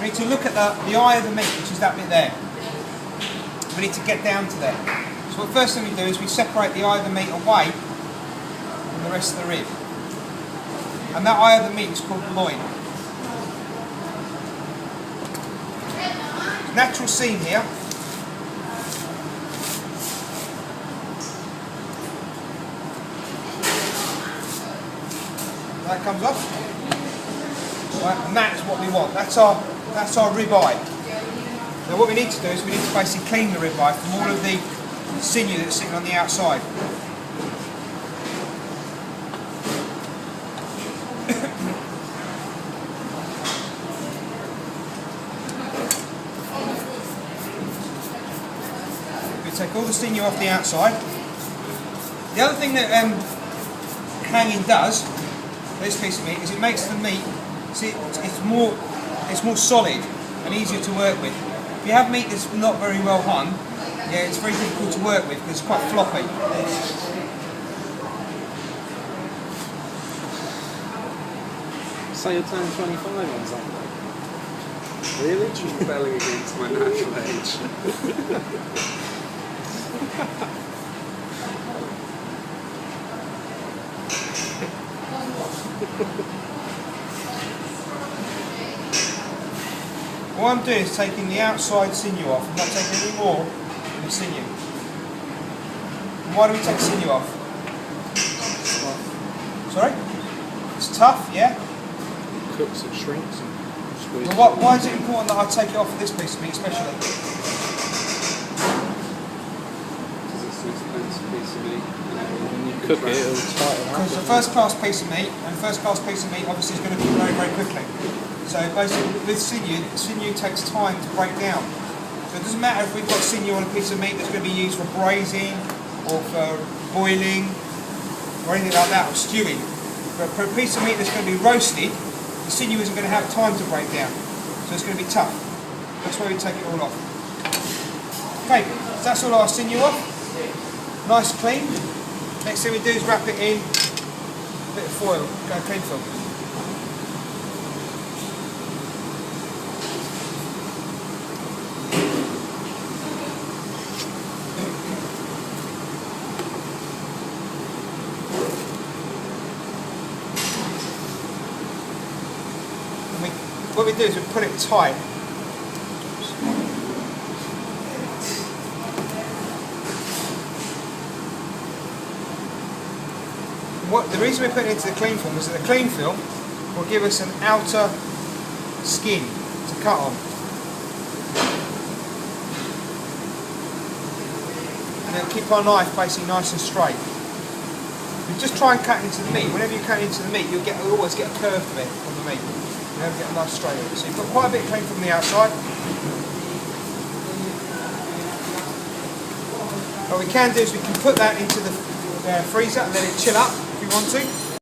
We need to look at the eye of the meat, which is that bit there. We need to get down to there. So the first thing we do is we separate the eye of the meat away from the rest of the rib. And that eye of the meat is called the loin. Natural seam here. That comes off. Right, and that's what we want. That's our rib eye. Now what we need to do is we need to basically clean the rib eye from all of the sinew that's sitting on the outside. We take all the sinew off the outside. The other thing that hanging does, this piece of meat, is it makes the meat, see, it's more solid and easier to work with. If you have meat that's not very well hung, yeah, it's very difficult to work with because it's quite floppy. So you're turning 25 on Sunday? Really? Just rebelling against my natural age. What I'm doing is taking the outside sinew off. I'm not taking any more of the sinew. And why do we take sinew off? Sorry? It's tough, yeah? Cooks and shrinks and squeezes. Well, why is it important that I take it off of this piece of meat especially? Because it's an expensive piece of meat. When you cook it, it'll tighten up. Because the first class piece of meat, and first class piece of meat obviously is going to cook very, very quickly. So basically with sinew takes time to break down. So it doesn't matter if we've got sinew on a piece of meat that's going to be used for braising or for boiling or anything like that, or stewing. But for a piece of meat that's going to be roasted, the sinew isn't going to have time to break down. So it's going to be tough. That's why we take it all off. Okay, so that's all our sinew off. Nice clean. Next thing we do is wrap it in a bit of foil, go clean film. What we do is we put it tight. The reason we put it into the clean film is that the clean film will give us an outer skin to cut on. And it'll keep our knife basically nice and straight. You just try and cut into the meat. Whenever you cut into the meat, you'll always get a curve of it on the meat. You never get a nice straight of it. So you've got quite a bit of clean from the outside. What we can do is we can put that into the freezer and let it chill up if you want to.